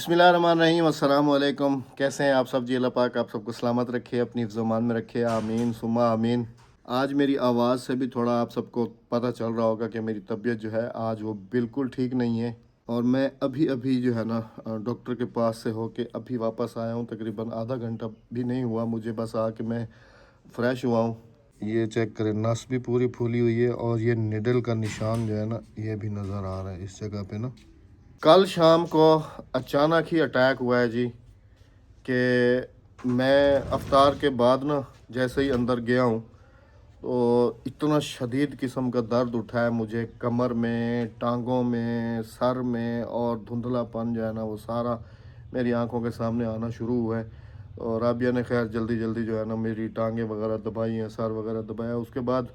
बिस्मिल्लाहिर्रहमानिर्रहीम अस्सलाम वालेकुम। कैसे हैं आप सब जी? अल्लाह पाक आप सबको सलामत रखे, अपनी ज़ुबान में रखे, आमीन सुम्मा आमीन। आज मेरी आवाज़ से भी थोड़ा आप सबको पता चल रहा होगा कि मेरी तबीयत जो है आज वो बिल्कुल ठीक नहीं है। और मैं अभी अभी जो है ना डॉक्टर के पास से होके अभी वापस आया हूँ। तकरीबन आधा घंटा भी नहीं हुआ मुझे, बस आके मैं फ़्रेश हुआ हूँ। ये चेक करें, नस भी पूरी फूली हुई है और ये निडल का निशान जो है ना ये भी नज़र आ रहा है इस जगह पे ना। कल शाम को अचानक ही अटैक हुआ है जी, कि मैं अफ्तार के बाद ना जैसे ही अंदर गया हूँ तो इतना शदीद किस्म का दर्द उठा है मुझे, कमर में, टांगों में, सर में, और धुंधलापन जो है ना वो सारा मेरी आंखों के सामने आना शुरू हुआ है। और राबिया ने खैर जल्दी जल्दी जो है ना मेरी टांगें वगैरह दबाई हैं, सर वगैरह दबाया। उसके बाद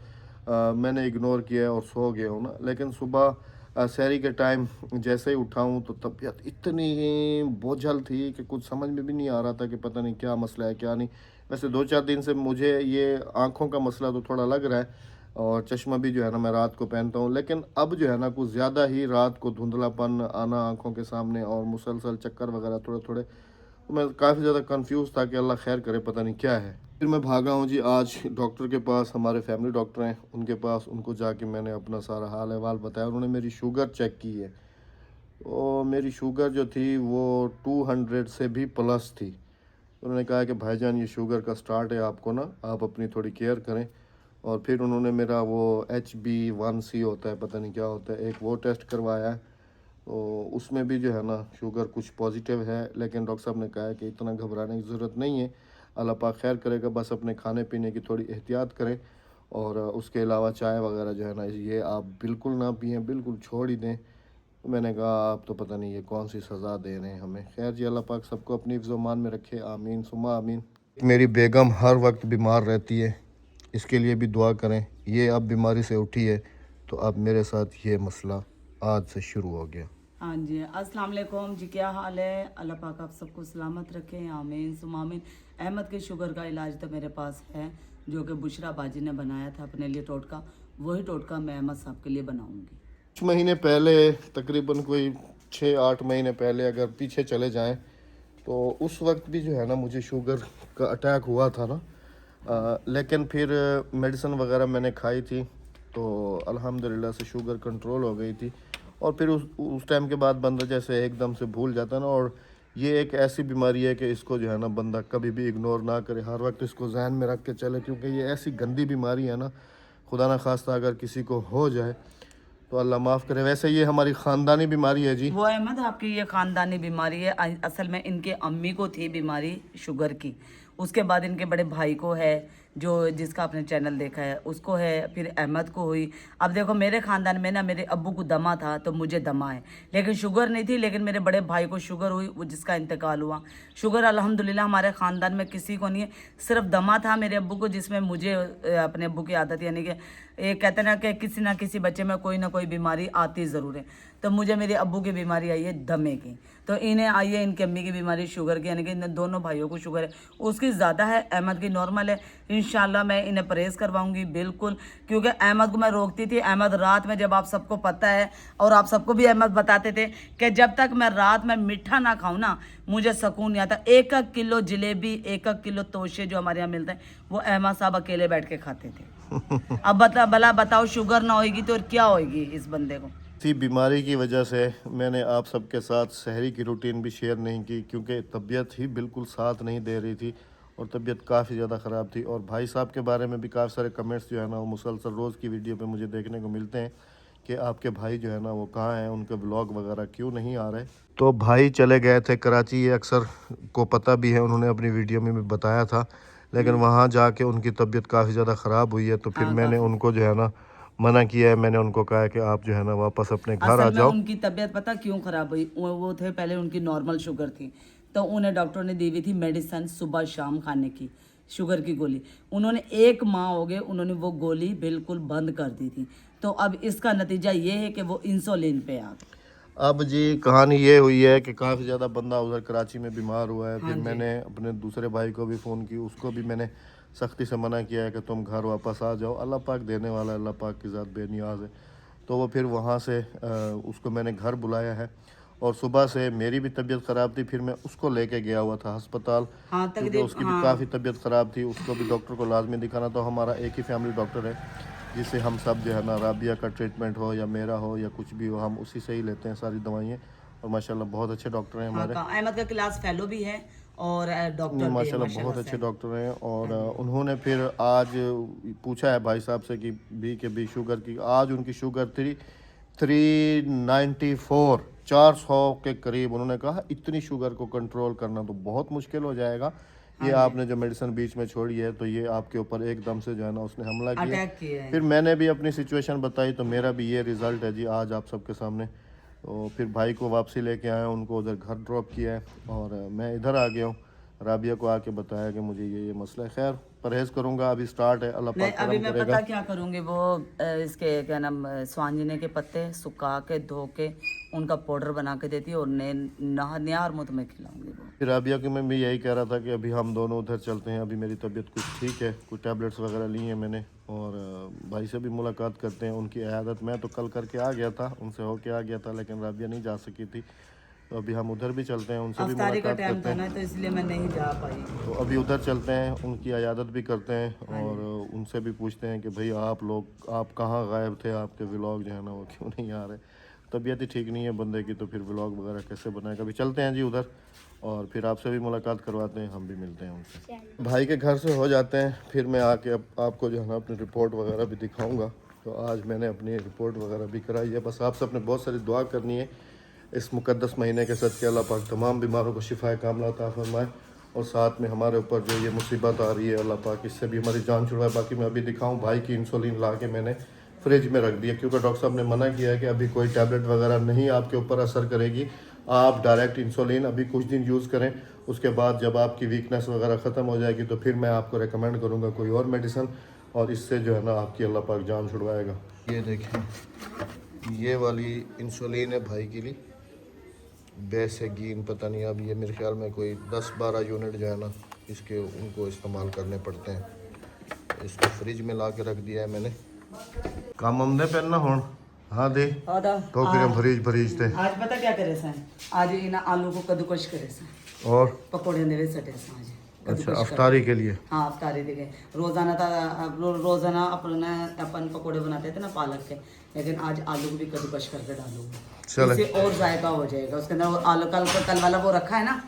मैंने इग्नोर किया और सो गया हूँ ना। लेकिन सुबह सहरी के टाइम जैसे ही उठा हूँ तो तबीयत इतनी बोझल थी कि कुछ समझ में भी नहीं आ रहा था कि पता नहीं क्या मसला है क्या नहीं। वैसे 2-4 दिन से मुझे ये आँखों का मसला तो थोड़ा लग रहा है, और चश्मा भी जो है ना मैं रात को पहनता हूँ। लेकिन अब जो है ना कुछ ज़्यादा ही रात को धुंधलापन आना आँखों के सामने और मुसलसल चक्कर वगैरह थोड़े थोड़े, तो मैं काफ़ी ज़्यादा कंफ्यूज था कि अल्लाह खैर करे, पता नहीं क्या है। फिर मैं भागा हूँ जी आज डॉक्टर के पास, हमारे फैमिली डॉक्टर हैं उनके पास। उनको जाके मैंने अपना सारा हाल अहवाल बताया। उन्होंने मेरी शुगर चेक की है, तो मेरी शुगर जो थी वो 200 से भी प्लस थी। उन्होंने कहा कि भाईजान ये शुगर का स्टार्ट है, आपको ना आप अपनी थोड़ी केयर करें। और फिर उन्होंने मेरा वो HB1C होता है, पता नहीं क्या होता है, एक वो टेस्ट करवाया है। तो उसमें भी जो है ना शुगर कुछ पॉजिटिव है। लेकिन डॉक्टर साहब ने कहा है कि इतना घबराने की ज़रूरत नहीं है, अल्लाह पाक खैर करेगा, बस अपने खाने पीने की थोड़ी एहतियात करें। और उसके अलावा चाय वगैरह जो है ना ये आप बिल्कुल ना पिएं, बिल्कुल छोड़ ही दें। तो मैंने कहा आप तो पता नहीं ये कौन सी सज़ा दे रहे हैं हमें। खैर जी, अल्लाह पाक सबको अपनी ज़ुबान में रखे, आमीन सुमा आमीन। मेरी बेगम हर वक्त बीमार रहती है, इसके लिए भी दुआ करें। ये अब बीमारी से उठी है, तो अब मेरे साथ ये मसला आज से शुरू हो गया। हाँ जी, अस्सलाम वालेकुम जी। क्या हाल है? अल्लाह पाक आप सबको सलामत रखे, आमीन सुमा आमीन। अहमद के शुगर का इलाज तो मेरे पास है, जो कि बुशरा बाजी ने बनाया था अपने लिए टोटका। वही टोटका मैं अहमद साहब के लिए बनाऊंगी। कुछ महीने पहले, तकरीबन कोई 6-8 महीने पहले अगर पीछे चले जाएं, तो उस वक्त भी जो है ना मुझे शुगर का अटैक हुआ था ना। लेकिन फिर मेडिसिन वगैरह मैंने खाई थी, तो अल्हम्दुलिल्लाह से शुगर कंट्रोल हो गई थी। और फिर उस टाइम के बाद बंदा जैसे एकदम से भूल जाता है ना। और ये एक ऐसी बीमारी है कि इसको जो है ना बंदा कभी भी इग्नोर ना करे, हर वक्त इसको जहन में रख के चले, क्योंकि ये ऐसी गंदी बीमारी है ना, खुदा ना खास्ता अगर किसी को हो जाए तो अल्लाह माफ़ करे। वैसे ये हमारी ख़ानदानी बीमारी है जी। वो अहमद आपकी ये खानदानी बीमारी है। असल में इनके अम्मी को थी बीमारी शुगर की, उसके बाद इनके बड़े भाई को है, जो जिसका आपने चैनल देखा है उसको है, फिर अहमद को हुई। अब देखो मेरे खानदान में ना मेरे अब्बू को दमा था तो मुझे दमा है, लेकिन शुगर नहीं थी। लेकिन मेरे बड़े भाई को शुगर हुई, वो जिसका इंतकाल हुआ। शुगर अल्हम्दुलिल्लाह हमारे ख़ानदान में किसी को नहीं है, सिर्फ दमा था मेरे अब्बू को, जिसमें मुझे अपने अब्बू की आदत, यानी कि ये कहते ना कि किसी ना किसी बच्चे में कोई ना कोई बीमारी आती ज़रूर है। तो मुझे मेरे अब्बू की बीमारी आई है दमे की, तो इन्हें आई है इनकी अम्मी की बीमारी शुगर की, यानी कि इन दोनों भाइयों को शुगर है। उसकी ज़्यादा है, अहमद की नॉर्मल है। इंशाल्लाह मैं इन्हें परहेज़ करवाऊंगी बिल्कुल, क्योंकि अहमद को मैं रोकती थी। अहमद रात में, जब आप सबको पता है और आप सबको भी अहमद बताते थे कि जब तक मैं रात में मीठा ना खाऊं ना मुझे सुकून नहीं आता। 1-1 किलो जलेबी, 1-1 किलो तोशे जो हमारे यहाँ मिलते हैं, वो अहमद साहब अकेले बैठ के खाते थे। अब भला बताओ, शुगर ना होगी तो और क्या होगी इस बंदे को? इसी बीमारी की वजह से मैंने आप सबके साथ सहरी की रूटीन भी शेयर नहीं की, क्योंकि तबीयत ही बिल्कुल साथ नहीं दे रही थी और तबीयत काफ़ी ज़्यादा ख़राब थी। और भाई साहब के बारे में भी काफ़ी सारे कमेंट्स जो है ना वो मुसलसल रोज़ की वीडियो पे मुझे देखने को मिलते हैं कि आपके भाई जो है ना वो कहाँ हैं, उनके ब्लॉग वगैरह क्यों नहीं आ रहे। तो भाई चले गए थे कराची, ये अक्सर को पता भी है, उन्होंने अपनी वीडियो में भी बताया था। लेकिन वहाँ जाके उनकी तबीयत काफ़ी ज़्यादा ख़राब हुई है, तो फिर हाँ, मैंने काफ़ी। उनको जो है ना मना किया है। मैंने उनको कहा है कि आप जो है ना वापस अपने घर आ असल में जाओ। उनकी तबीयत पता क्यों खराब हुई? वो थे पहले, उनकी नॉर्मल शुगर थी, तो उन्हें डॉक्टर ने दी हुई थी मेडिसिन सुबह शाम खाने की, शुगर की गोली। उन्होंने 1 माह हो गए, उन्होंने वो गोली बिल्कुल बंद कर दी थी। तो अब इसका नतीजा ये है कि वो इंसुलिन पे आ गए। अब जी कहानी ये हुई है कि काफ़ी ज़्यादा बंदा उधर कराची में बीमार हुआ है। हाँ फिर जी। मैंने अपने दूसरे भाई को भी फ़ोन की, उसको भी मैंने सख्ती से मना किया है कि तुम घर वापस आ जाओ, अल्लाह पाक देने वाला है, अल्लाह पाक की ज़ात बेनियाज़ है। तो वो फिर वहाँ से उसको मैंने घर बुलाया है और सुबह से मेरी भी तबीयत ख़राब थी, फिर मैं उसको लेके गया हुआ था अस्पताल, हाँ क्योंकि तकरीब उसकी भी हाँ काफ़ी तबीयत ख़राब थी। उसको भी डॉक्टर को लाजमी दिखाना। तो हमारा एक ही फैमिली डॉक्टर है जिससे हम सब जो है ना, राबिया का ट्रीटमेंट हो या मेरा हो या कुछ भी हो, हम उसी से ही लेते हैं सारी दवाइयाँ। और माशाल्लाह बहुत अच्छे डॉक्टर हैं हाँ हमारे। का अहमद का क्लास फेलो भी है और नहीं डॉक्टर भी है माशाल्लाह बहुत माशाल्लाह अच्छे से। डॉक्टर हैं। और उन्होंने फिर आज पूछा है भाई साहब से कि बी शुगर की, आज उनकी शुगर थी 394, 400 के करीब। उन्होंने कहा इतनी शुगर को कंट्रोल करना तो बहुत मुश्किल हो जाएगा। ये हाँ जी आपने जो मेडिसिन बीच में छोड़ी है तो ये आपके ऊपर एकदम से जो है ना उसने हमला किया। अटैक किए हैं। फिर मैंने भी अपनी सिचुएशन बताई तो मेरा भी ये रिज़ल्ट है जी आज आप सबके सामने। तो फिर भाई को वापसी लेके आया, उनको उधर घर ड्रॉप किया है और मैं इधर आ गया हूँ। राबिया को आके बताया कि मुझे ये मसला है। खैर परहेज़ करूँगा, अभी स्टार्ट है, अल्लाह नहीं पाक अभी करम मैं करेगा। पता क्या करूँगी वो इसके क्या नाम स्वांजने के पत्ते सुखा के धो के उनका पाउडर बना के देती है और नया और मुँह में खिलाऊंगी वो। फिर राबिया की मैं भी यही कह रहा था कि अभी हम दोनों उधर चलते हैं। अभी मेरी तबीयत कुछ ठीक है, कुछ टैबलेट्स वगैरह ली हैं मैंने। और भाई से भी मुलाकात करते हैं, उनकी इयादत मैं तो कल करके आ गया था, उनसे होके आ गया था, लेकिन राबिया नहीं जा सकी थी। तो अभी हम उधर भी चलते हैं, उनसे भी अफ्तारी का मुलाकात टाइम करते था हैं। ना तो इसलिए मैं नहीं जा पाई। तो अभी उधर चलते हैं, उनकी इयादत भी करते हैं हाँ और जी उनसे भी पूछते हैं कि भाई आप लोग, आप कहाँ गायब थे, आपके व्लॉग जो है ना वो क्यों नहीं आ रहे। तबीयत ही ठीक नहीं है बंदे की तो फिर व्लॉग वगैरह कैसे बनाएगा। अभी चलते हैं जी उधर और फिर आपसे भी मुलाकात करवाते हैं, हम भी मिलते हैं उनसे। भाई के घर से हो जाते हैं, फिर मैं आके अब आपको जो है ना अपनी रिपोर्ट वगैरह भी दिखाऊँगा। तो आज मैंने अपनी रिपोर्ट वगैरह भी कराई है। बस आप सबने बहुत सारी दुआ करनी है इस मुक़द्दस महीने के सदक़े। अल्लाह पाक तमाम बीमारों को शिफाए कामला अता फरमाए और साथ में हमारे ऊपर जो ये मुसीबत आ रही है अल्लाह पाक इससे भी हमारी जान छुड़वाए। बाकी मैं अभी दिखाऊं, भाई की इंसुलिन ला के मैंने फ्रिज में रख दिया, क्योंकि डॉक्टर साहब ने मना किया है कि अभी कोई टैबलेट वगैरह नहीं आपके ऊपर असर करेगी। आप डायरेक्ट इंसुलिन अभी कुछ दिन यूज़ करें, उसके बाद जब आपकी वीकनेस वगैरह ख़त्म हो जाएगी तो फिर मैं आपको रेकमेंड करूँगा कोई और मेडिसिन, और इससे जो है ना आपकी अल्लाह पाक जान छुड़वाएगा। ये देखें, ये वाली इंसुलिन है भाई के लिए, बेसेगीन पता नहीं, अब ये मेरे ख्याल में कोई 10-12 यूनिट जो है ना इसके उनको इस्तेमाल करने पड़ते हैं। इसको फ्रिज में ला के रख दिया है मैंने। काम हमने पहनना हो हाँ दे तो फिर हम फ्रिज थे। आज पता क्या करे सा आज इन आलू को कद्दूकश करे सा और पकौड़े देवे सटे सा आज अच्छा अफ्तारी के लिए। हाँ अफ्तारी देखे रोजाना रोजाना अपन पकौड़े बनाते थे ना पालक के, लेकिन आज आलू को भी कद्दूकश करके डालूंगी, चले इससे और जायका हो जाएगा। उसके अंदर वो आलू कल वाला वो रखा है ना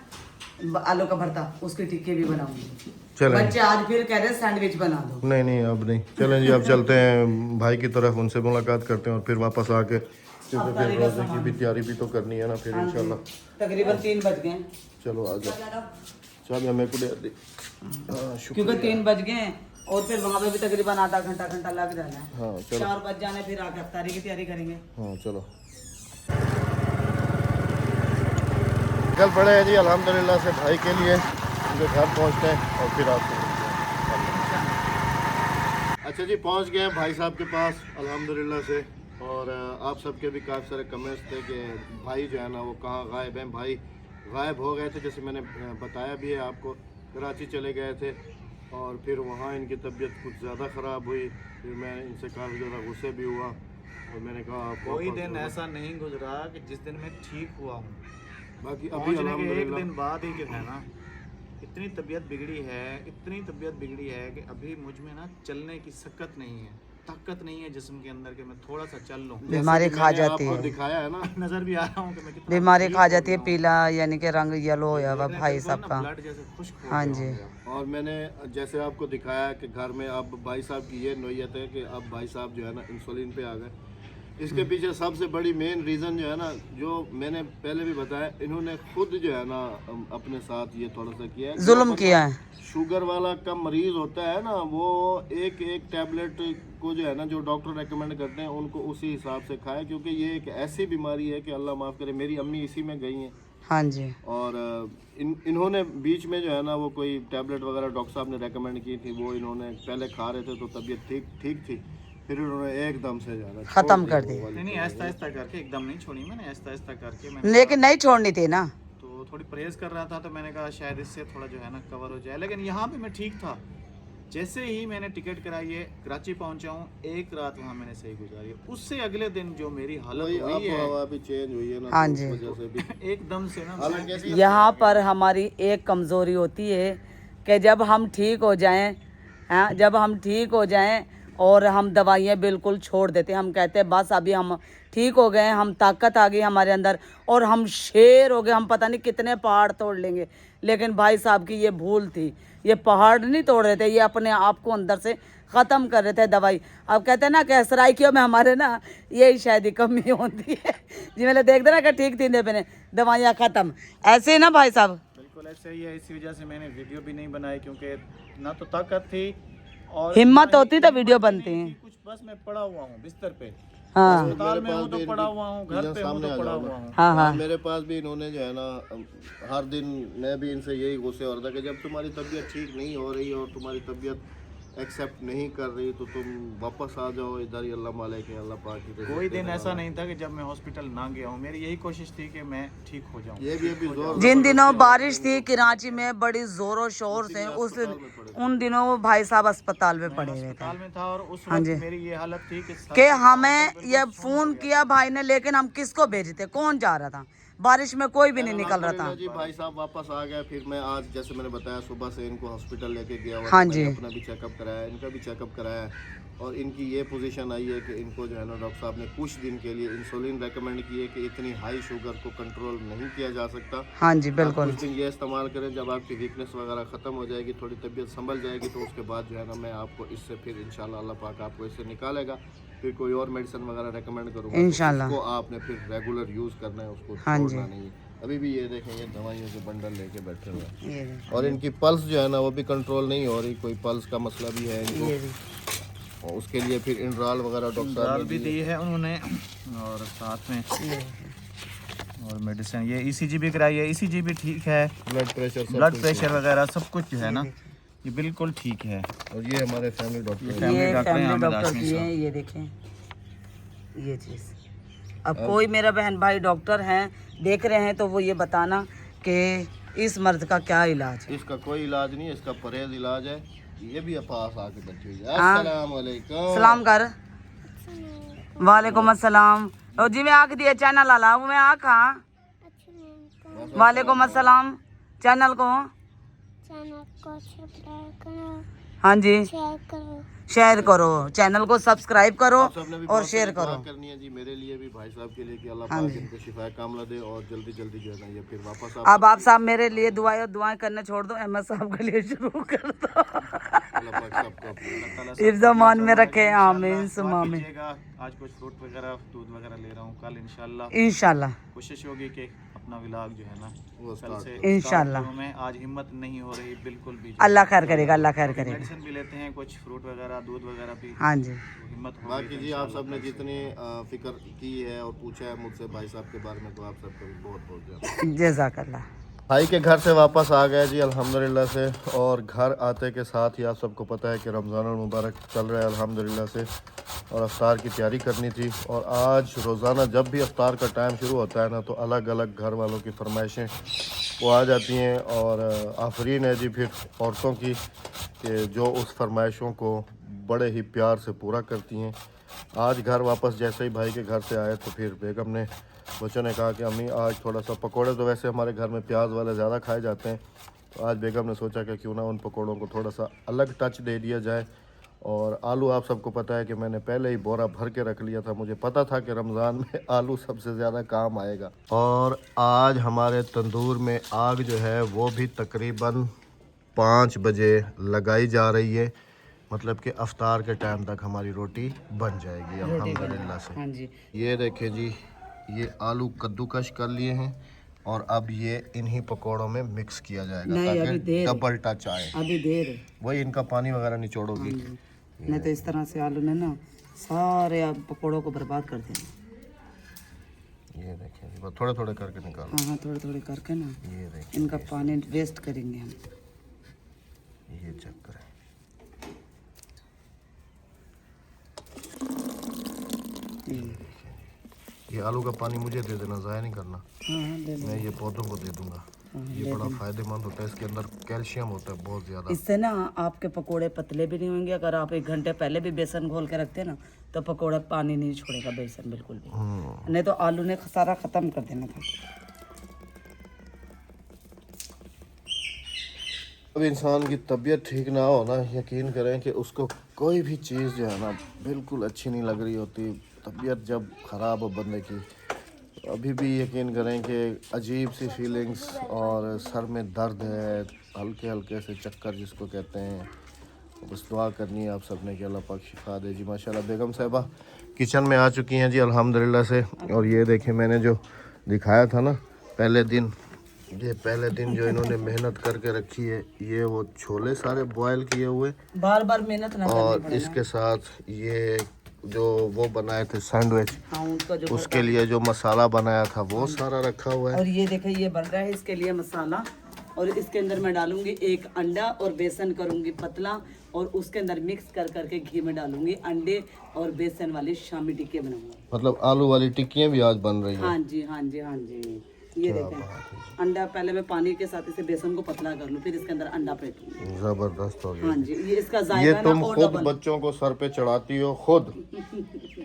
आलू का भरता, उसकी टिक्की भी बनाऊंगी। चलें। बच्चे आज फिर कह रहे हैं सैंडविच बना दो। नहीं अब नहीं, चलें जी अब चलते हैं भाई की तरफ, उनसे मुलाकात करते हैं और फिर वापस आके क्योंकि फिर रोज़े की भी तैयारी भी तो करनी है ना फिर इंशाल्लाह। तकरीबन 3 बज गए। चलो आ जाओ, चल हमें को दे क्योंकि 3 बज गए और फिर वहाँ पे भी तकरीबन आधा घंटा लग जाना है। हाँ चलो 4 बज जाने फिर आके अफ्तारी की तैयारी करेंगे। हाँ चलो कल पड़े हैं जी अल्हम्दुलिल्लाह से भाई के लिए, उनके घर पहुँचते हैं और फिर आपसे। अच्छा जी पहुँच गए हैं भाई साहब के पास अल्हम्दुलिल्लाह से। और आप सबके भी काफ़ी सारे कमेंट्स थे कि भाई जो है ना वो कहाँ गायब हैं। भाई गायब हो गए थे, जैसे मैंने बताया भी है आपको, कराची चले गए थे और फिर वहाँ इनकी तबीयत कुछ ज़्यादा ख़राब हुई। फिर मैं इनसे काफ़ी ज़्यादा गुस्से भी हुआ और मैंने कहा कोई दिन ऐसा नहीं गुजरा कि जिस दिन मैं ठीक हुआ हूँ। बाकी अभी पहुँचने के एक अल्हम्दुलिल्लाह दिन बाद ही जो है ना इतनी तबीयत बिगड़ी है कि अभी मुझ में ना चलने की सकत नहीं है, ताकत नहीं है जिस्म के अंदर कि मैं थोड़ा सा चल लूँ। बीमारी खा जाती आपको है, दिखाया है ना, नजर भी आ रहा हूँ कि मैं कितना बीमारी ठीक खा हो जाती है, गया हूँ। पीला यानी कि रंग येलो होया हुआ मेरे भाई बिल्कुल साहब ना का। ब्लड जैसे खुश्क हो हाँ गया जी हूँ। और मैंने जैसे आपको दिखाया कि घर में अब भाई साहब की ये नोयत है कि अब भाई साहब जो है ना इंसुलिन पे आ गए। इसके पीछे सबसे बड़ी मेन रीज़न जो है ना, जो मैंने पहले भी बताया, इन्होंने खुद जो है ना अपने साथ ये थोड़ा सा किया है। जुल्म किया है। शुगर वाला का मरीज़ होता है ना, वो एक टैबलेट को जो है ना जो डॉक्टर रेकमेंड करते हैं उनको उसी हिसाब से खाए, क्योंकि ये एक ऐसी बीमारी है कि अल्लाह माफ़ करे, मेरी अम्मी इसी में गई हैं। हाँ जी और इन्होंने बीच में जो है ना वो कोई टैबलेट वगैरह डॉक्टर साहब ने रेकमेंड की थी, वो इन्होंने पहले खा रहे थे तो तबीयत ठीक थी, फिर उन्होंने एकदम से जाना खत्म कर दी। नहीं ऐसा करके एकदम नहीं छोड़ी मैंने, ऐसा करके मैंने लेकिन नहीं छोड़नी थी ना। तो थोड़ी परहेज कर रहा था तो मैंने कहा शायद इससे थोड़ा जो है ना कवर हो जाए, लेकिन यहाँ पे मैं ठीक था। जैसे ही मैंने टिकट कराई है, कराची पहुंचा हूँ, एक रात वहाँ मैंने सही गुजारी है। उससे अगले दिन जो मेरी हालत वही हुई है, आबो हवा भी चेंज हुई है ना, हाँ तो जी। उस वजह से भी एकदम से ना हालांकि यहाँ पर हमारी एक कमज़ोरी होती है कि जब हम ठीक हो जाएं, हाँ, जब हम ठीक हो जाएं और हम दवाइयाँ बिल्कुल छोड़ देते हैं, हम कहते हैं बस अभी हम ठीक हो गए, हम ताकत आ गई हमारे अंदर और हम शेर हो गए, हम पता नहीं कितने पहाड़ तोड़ लेंगे। लेकिन भाई साहब की ये भूल थी, ये पहाड़ नहीं तोड़ रहे थे, ये अपने आप को अंदर से ख़त्म कर रहे थे दवाई। अब कहते हैं ना कि सराइकियों में हमारे ना यही शायद ही कमी होती है जी। मैंने देख देना कि ठीक थी मैंने दवाइयाँ ख़त्म, ऐसे ही ना भाई साहब। बिल्कुल ऐसे ही है। इसी वजह से मैंने वीडियो भी नहीं बनाई, क्योंकि ना तो ताकत थी और हिम्मत ना ही होती तो वीडियो हिम्मत बनती नहीं है। थी कुछ। बस मैं पड़ा हुआ हूँ बिस्तर पे, हाँ अस्पताल में मेरे हूँ पास तो भी पड़ा इनकी हुआ हूँ, घर चीज़ें पे हूँ सामने तो आ पड़ा जाओ हुआ ना। हूँ। हाँ हाँ मेरे पास भी इन्होंने जो है ना, हर दिन मैं भी इनसे यही गुस्से हो रहा था कि जब तुम्हारी तबीयत ठीक नहीं हो रही और तुम्हारी तबीयत एक्सेप्ट नहीं कर रही तो तुम वापस आ जाओ इधर ही, अल्लाह मालिक है, अल्लाह पाक की रिज़्क़ कोई दिन देने ऐसा वाला। नहीं था कि जब मैं हॉस्पिटल ना गया हूँ। मेरी यही कोशिश थी कि मैं ठीक हो जाऊँ। ये भी अभी जोर जिन दिनों बारिश थी कराची में बड़ी जोरों शोर से, उस अस्पताल में पड़े थे। उन दिनों वो भाई साहब अस्पताल में मैं पड़े हुए थे अस्पताल में था और उस हाँ वक्त जी। मेरी ये हालत थी कि सर कि से पाँव हमें तक बिल्कुल ये सून हो फोन गया किया था। भाई ने, लेकिन हम किसको भेजते, कौन जा रहा था, बारिश में कोई भी नहीं निकल रहा था। अल्हम्दुलिल्लाह जी, भाई साहब वापस आ गए। फिर मैं आज जैसे मैंने बताया सुबह से इनको हॉस्पिटल लेके गया हुआ हाँ था। जी। मैंने अपना भी चेकअप कराया, इनका भी चेकअप कराया और इनकी ये पोजीशन आई है कि इनको जो है ना डॉक्टर साहब ने कुछ दिन के लिए इंसुलिन रेकमेंड की है कि इतनी हाई शुगर को कंट्रोल नहीं किया जा सकता। हाँ जी आप बिल्कुल। कुछ दिन ये इस्तेमाल करें, जब आपकी वीकनेस वगैरह ख़त्म हो जाएगी, थोड़ी तबीयत संभल जाएगी, तो उसके बाद जो है ना मैं आपको इससे फिर इंशाल्लाह अल्लाह पाक आपको इससे निकालेगा। फिर कोई और मेडिसिन वगैरह रेकमेंड करूँगा, इंशाल्लाह। तो उसको आपने फिर रेगुलर यूज़ करना है, उसको हाँ छोड़ना जी। नहीं है। अभी भी ये देखें, ये दवाइयों के बंडल लेके बैठे हुए हैं ये भी, और इनकी पल्स जो है ना वो भी कंट्रोल नहीं हो रही, कोई पल्स का मसला भी है इनको। ये भी। और उसके लिए फिर इनराल वगैरह डॉक्टर साहब दाल ने भी दी दी है उन्होंने और साथ में ये और मेडिसिन। ये ईसीजी भी कराई है, ईसीजी भी ठीक है, ब्लड प्रेशर सब ब्लड कुछ प्रेशर वगैरह सब कुछ जो है ना देखिए। ये बिल्कुल ठीक है। और ये हमारे फैमिली डॉक्टर हैं। फैमिली ये डॉक्टर हैं फैमिली हामिद डॉक्टर हाशमी की है, साहब। ये देखें ये चीज़। अब कोई मेरा बहन भाई डॉक्टर हैं देख रहे हैं तो वो ये बताना कि इस मर्द का क्या इलाज है। इसका कोई इलाज नहीं है, इसका परहेज इलाज है। ये भी पास आके बैठी हुई है। हाँ। अस्सलाम वालेकुम। सलाम कर। वालेकुम अस्सलाम। और जी मैं आख दिए चैनल आला वो मैं आख हाँ। वालेकुम अस्सलाम। चैनल को सब्सक्राइब करो, हाँ जी शेयर करो। शेयर करो, चैनल को सब्सक्राइब करो आप सबने भी और बहुत शेयर सारी दुआ करो। करनी है जी, मेरे लिए भी, भाई साहब के लिए, कि अल्लाह हाँ पाक जी। इनको शिफा कामला दे और जल्दी जल्दी जो है ना ये फिर वापस अब आप साहब मेरे लिए दुआएं करना छोड़ दो, अहमद साहब के लिए शुरू कर दो। अल्लाह पाक सबको अपनी हिफ्ज़-ओ-मान में रखे, आमीन सुम्मा दुआ आमीन। कीजिएगा। आज कुछ फ्रूट वगैरह दूध वगैरह ले रहा हूँ, कल इंशाल्लाह इंशाल्लाह कोशिश होगी कि अपना व्लॉग जो है ना वो कल स्टार्ट से इंशाल्लाह। स्टार्ट करूं मैं। आज हिम्मत नहीं हो रही बिल्कुल भी। अल्लाह खैर करेगा, अल्लाह खैर अभी करेगा। मेडिसिन भी लेते हैं, कुछ फ्रूट वगैरह दूध वगैरह भी, हाँ जी तो हिम्मत हो बाकी गई तो जी आप इंशाल्लाह सबने कल से। जितनी फिक्र की है और पूछा है मुझसे भाई साहब के बारे में, तो आप सबका भी बहुत बहुत ज़्यादा। जज़ाकल्लाह। भाई के घर से वापस आ गए जी अल्हम्दुलिल्लाह से। और घर आते के साथ ही आप सबको पता है कि रमज़ानुल मुबारक चल रहा है अल्हम्दुलिल्लाह से, और अफ्तार की तैयारी करनी थी। और आज रोज़ाना जब भी अफ्तार का टाइम शुरू होता है ना, तो अलग अलग घर वालों की फरमाइशें वो आ जाती हैं और आफरीन है जी फिर औरतों की, कि जो उस फरमाइशों को बड़े ही प्यार से पूरा करती हैं। आज घर वापस जैसे ही भाई के घर से आए तो फिर बेगम ने, बच्चों ने कहा कि अम्मी आज थोड़ा सा पकोड़े, तो वैसे हमारे घर में प्याज वाले ज़्यादा खाए जाते हैं, तो आज बेगम ने सोचा कि क्यों ना उन पकोड़ों को थोड़ा सा अलग टच दे दिया जाए। और आलू आप सबको पता है कि मैंने पहले ही बोरा भर के रख लिया था, मुझे पता था कि रमज़ान में आलू सबसे ज़्यादा काम आएगा। और आज हमारे तंदूर में आग जो है वो भी तकरीबन 5 बजे लगाई जा रही है, मतलब कि अफ्तार के टाइम तक हमारी रोटी बन जाएगी अल्हम्दुलिल्लाह से। हाँ जी ये देखें जी, ये आलू कद्दूकश कर लिए हैं और अब ये इन्हीं पकोड़ों में मिक्स किया जाएगा नहीं, अभी ताकि देर है। डबल टच आए। अभी देर है। वही इनका पानी वगैरह निचोड़ोगी। नहीं तो इस तरह से आलू ने ना सारे पकौड़ों को बर्बाद कर देना। ये देखें जी, बस थोड़े थोड़े करके निकालो। हाँ हाँ थोड़े थोड़े करके ना ये देखें, इनका पानी वेस्ट करेंगे हम। ये चेक करें। ये आलू का पानी मुझे दे देना, ज़ाया नहीं करना, हाँ हाँ ले लो। मैं ये पौधों को दे दूंगा। ये बड़ा फायदेमंद होता है, इसके अंदर कैल्शियम होता है बहुत ज़्यादा। इससे ना आपके पकोड़े पतले भी नहीं होंगे। अगर आप 1 घंटे पहले भी बेसन घोल के रखते हैं ना तो पकोड़ा पानी नहीं छोड़ेगा बेसन बिल्कुल भी, नहीं तो आलू ने सारा ख़त्म कर देना था। अब इंसान की तबीयत ठीक ना हो ना, यकीन करें कि उसको कोई भी चीज़ जो है ना बिल्कुल अच्छी नहीं लग रही होती। तबीयत जब ख़राब हो बंदे की, तो अभी भी यकीन करें कि अजीब सी फीलिंग्स और सर में दर्द है, हल्के हल्के से चक्कर जिसको कहते हैं। बस दुआ करनी है आप सबने कि अल्लाह पाक शिफा दे जी। माशाल्लाह बेगम साहिबा किचन में आ चुकी हैं जी अल्हम्दुलिल्लाह से। और ये देखें, मैंने जो दिखाया था ना पहले दिन, ये पहले दिन जो इन्होंने मेहनत करके रखी है, ये वो छोले सारे बॉयल किए हुए, बार बार मेहनत ना करनी और पड़े ना। इसके साथ ये जो वो बनाए थे सैंडविच, हाँ, उसका जो उसके लिए जो मसाला बनाया था वो सारा रखा हुआ है। और ये देखिए ये बन रहा है इसके लिए मसाला, और इसके अंदर मैं डालूंगी 1 अंडा और बेसन करूंगी पतला, और उसके अंदर मिक्स कर करके घी में डालूंगी अंडे और बेसन वाली शामी टिक्की बनाऊंगी। मतलब आलू वाली टिक्कियाँ भी आज बन रही हैं। हाँ जी हाँ जी हाँ जी। ये देखें, अंडा पहले मैं पानी के साथ इसे बेसन को पतला कर लूँ, फिर इसके अंदर अंडा फेंटूंगी। जबरदस्त हो गया। हाँ जी, ये इसका ये जायका तुम ना और खुद डबल। बच्चों को सर पे चढ़ाती हो खुद,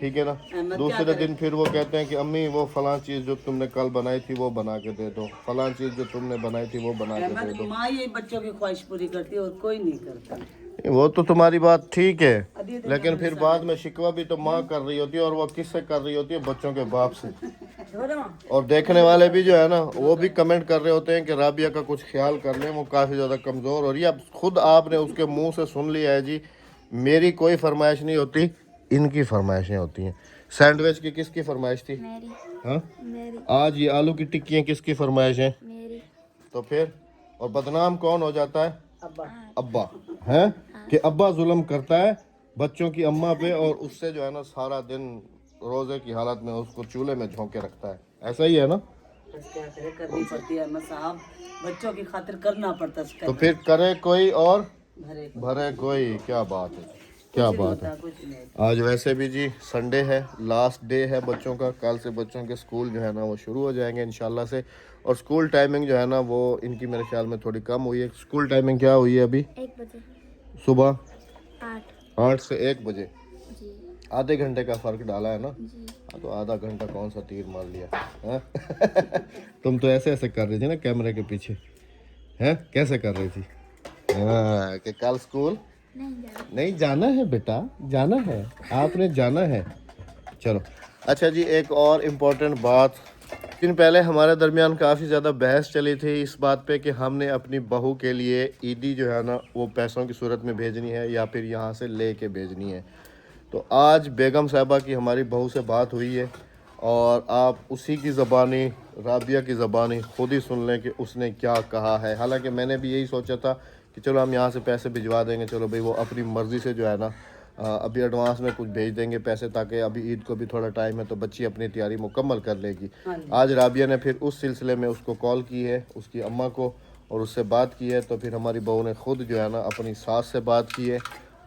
ठीक है ना। अहमद क्या दूसरे करे? दिन फिर वो कहते हैं कि अम्मी वो फलां चीज़ जो तुमने कल बनाई थी वो बना के दे दो, फलां चीज़ जो तुमने बनाई थी वो बना के दे अहमद, दो। माँ ये बच्चों की ख्वाहिश पूरी करती है और कोई नहीं करता। वो तो तुम्हारी बात ठीक है, अभी तो लेकिन फिर बाद में शिकवा भी तो माँ कर रही होती है, और वो किससे कर रही होती है? बच्चों के बाप से। और देखने वाले भी जो है ना वो भी कमेंट कर रहे होते हैं कि राबिया का कुछ ख्याल कर लें, वो काफ़ी ज़्यादा कमज़ोर हो रही है। अब खुद आपने उसके मुंह से सुन लिया है जी, मेरी कोई फरमाइश नहीं होती, इनकी फरमाइशें होती हैं। सैंडविच की किसकी फरमाइश थी? मेरी हाँ, मेरी आज ये आलू की टिक्कियाँ किसकी फरमाइश हैं? मेरी तो फिर और बदनाम कौन हो जाता है? अब्बा। अब्बा। हैं कि अब्बा जुल्म करता है बच्चों की अम्मा पे, और उससे जो है ना सारा दिन रोजे की हालत में उसको चूल्हे में झोंके रखता है। ऐसा ही है ना। बस क्या करे, करनी पड़ती है अहमद साहब, बच्चों की खातिर करना पड़ता है। तो फिर करे कोई और भरे को भरे कोई, क्या बात है, क्या बात है। कुछ नहीं। आज वैसे भी जी संडे है, लास्ट डे है बच्चों का। कल से बच्चों के स्कूल जो है ना वो शुरू हो जाएंगे इंशाल्लाह से। और स्कूल टाइमिंग जो है ना वो इनकी मेरे ख्याल में थोड़ी कम हुई है। स्कूल टाइमिंग क्या हुई है अभी? 1 बजे सुबह 8 8 से 1 बजे, जी आधे घंटे का फ़र्क डाला है ना। जी हाँ, तो आधा घंटा कौन सा तीर मार लिया हाँ? तुम तो ऐसे ऐसे कर रही थी ना कैमरे के पीछे, हैं कैसे कर रही थी? हाँ, कि कल स्कूल नहीं जाना नहीं जाना है बेटा, जाना है, आपने जाना है। चलो अच्छा जी, एक और इम्पोर्टेंट बात। दिन पहले हमारे दरमियान काफ़ी ज़्यादा बहस चली थी इस बात पे कि हमने अपनी बहू के लिए ईदी जो है ना वो पैसों की सूरत में भेजनी है या फिर यहाँ से ले के भेजनी है। तो आज बेगम साहिबा की हमारी बहू से बात हुई है, और आप उसी की ज़बानी, राबिया की ज़बानी खुद ही सुन लें कि उसने क्या कहा है। हालांकि मैंने भी यही सोचा था कि चलो हम यहाँ से पैसे भिजवा देंगे, चलो भाई वो अपनी मर्ज़ी से जो है ना अभी एडवांस में कुछ भेज देंगे पैसे, ताकि अभी ईद को भी थोड़ा टाइम है तो बच्ची अपनी तैयारी मुकम्मल कर लेगी। आज राबिया ने फिर उस सिलसिले में उसको कॉल की है, उसकी अम्मा को, और उससे बात की है। तो फिर हमारी बहू ने खुद जो है ना अपनी सास से बात की है,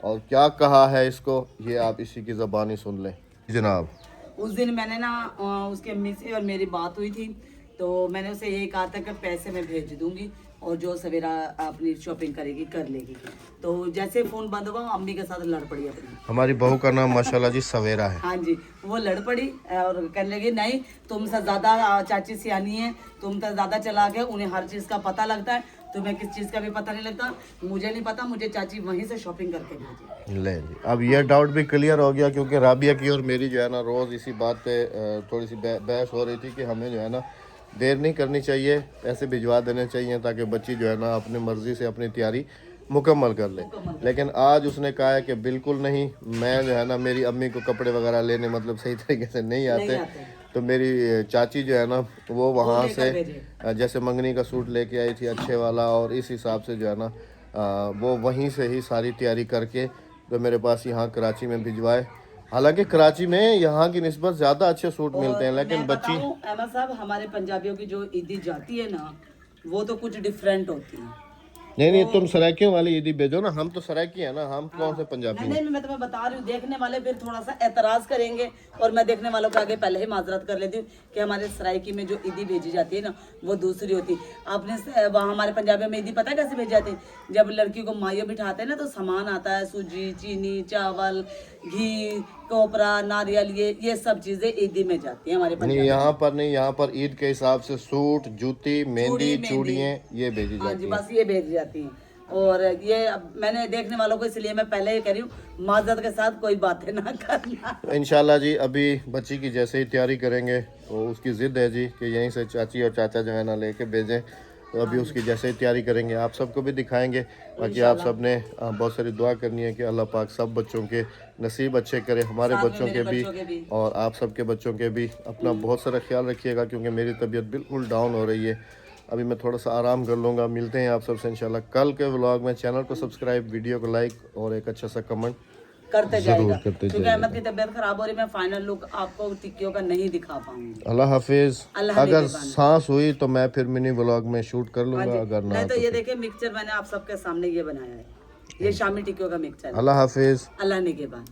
और क्या कहा है इसको ये आप इसी की ज़बानी सुन लें जनाब। उस दिन मैंने ना उसके अम्मी से और मेरी बात हुई थी, तो मैंने उसे यही कहा था कि पैसे मैं भेज दूंगी और जो सवेरा अपनी शॉपिंग करेगी कर लेगी। तो जैसे फ़ोन बंद हुआ अम्मी के साथ लड़ पड़ी अपनी। हमारी बहू का नाम माशाल्लाह जी सवेरा है। हाँ जी, वो लड़ पड़ी और कहने लगी नहीं तुमसे ज़्यादा चाची सियानी है, तुम तो ज़्यादा चला गए, उन्हें हर चीज़ का पता लगता है, तुम्हें किस चीज़ का भी पता नहीं लगता। मुझे नहीं पता, मुझे चाची वहीं से शॉपिंग करके भेजी। ले जी, अब ये डाउट भी क्लियर हो गया, क्योंकि राबिया की और मेरी जो है ना रोज़ इसी बात पे थोड़ी सी बहस हो रही थी कि हमें जो है ना देर नहीं करनी चाहिए, पैसे भिजवा देने चाहिए ताकि बच्ची जो है ना अपनी मर्ज़ी से अपनी तैयारी मुकम्मल कर ले। लेकिन आज उसने कहा है कि बिल्कुल नहीं, मैं जो है ना मेरी अम्मी को कपड़े वगैरह लेने मतलब सही तरीके से नहीं आते, तो मेरी चाची जो है ना वो वहाँ से जैसे मंगनी का सूट लेके आई थी अच्छे वाला, और इस हिसाब से जो है ना वो वहीं से ही सारी तैयारी करके तो मेरे पास यहाँ कराची में भिजवाए। हालांकि कराची में यहाँ की निस्बत ज़्यादा अच्छे सूट मिलते हैं, लेकिन मैं बच्ची बताऊं, अहमद साहब, हमारे पंजाबियों की जो ईदी जाती है ना वो तो कुछ डिफरेंट होती है। नहीं तुम सराइकियों वाली ईदी भेजो ना, हम तो सराइकी है ना, हम कौन से पंजाबी नहीं हैं। मैं तुम्हें बता रही हूँ, देखने वाले फिर थोड़ा सा एतराज करेंगे और मैं देखने वालों के आगे पहले ही माजरत कर लेती हूँ कि हमारे सराइकी में जो ईदी भेजी जाती है ना वो दूसरी होती है। आपने वहाँ हमारे पंजाबी में ईदी पता है कैसे भेजी जाती है? जब लड़की को माइयो बिठाते हैं ना तो सामान आता है, सूजी, चीनी, चावल, घी, कोपरा, नारियल, ये सब चीजें ईदी में जाती है हमारे नहीं पंजाबी। यहाँ पर नहीं, यहाँ पर ईद के हिसाब से सूट, जूती, मेहंदी, चूड़ियाँ ये भेजी हाँ जाती जी, हैं। बस ये भेजी जाती हैं। और ये अब मैंने देखने वालों को इसलिए मैं पहले ही कह रही हूँ माजरत के साथ कोई बातें ना करना। इंशाल्लाह जी अभी बच्ची की जैसे ही तैयारी करेंगे, तो उसकी ज़िद है जी कि यहीं से चाची और चाचा जो है ना लेके भेजें, तो अभी उसकी जैसे ही तैयारी करेंगे आप सबको भी दिखाएंगे। बाकी आप सब ने बहुत सारी दुआ करनी है कि अल्लाह पाक सब बच्चों के नसीब अच्छे करे, हमारे साथ में बच्चों मेरे के भी बच्चों के भी। और आप सबके बच्चों के भी। अपना बहुत सारा ख्याल रखिएगा क्योंकि मेरी तबीयत बिल्कुल डाउन हो रही है। अभी मैं थोड़ा सा आराम कर लूँगा। मिलते हैं आप सबसे इंशाल्लाह कल के व्लॉग में। चैनल को सब्सक्राइब, वीडियो को लाइक और एक अच्छा सा कमेंट करते ज़रूर जाएगा करते क्योंकि जाइएगा। अहमद की तबीयत खराब हो रही है। मैं फाइनल लुक आपको टिक्कियों का नहीं दिखा पाऊंगी। अल्लाह हाफिज़। अल्लाह अगर निगहबान। सांस हुई तो मैं फिर मिनी व्लॉग में शूट कर हाँ लूँगा, जी, अगर ना नहीं तो तो ये फिर। देखिए मिक्सचर मैंने आप सबके सामने ये बनाया है, ये शामी टिक्कियों का मिक्सचर है। अल्लाह हाफिज़। अल्लाह निगहबान।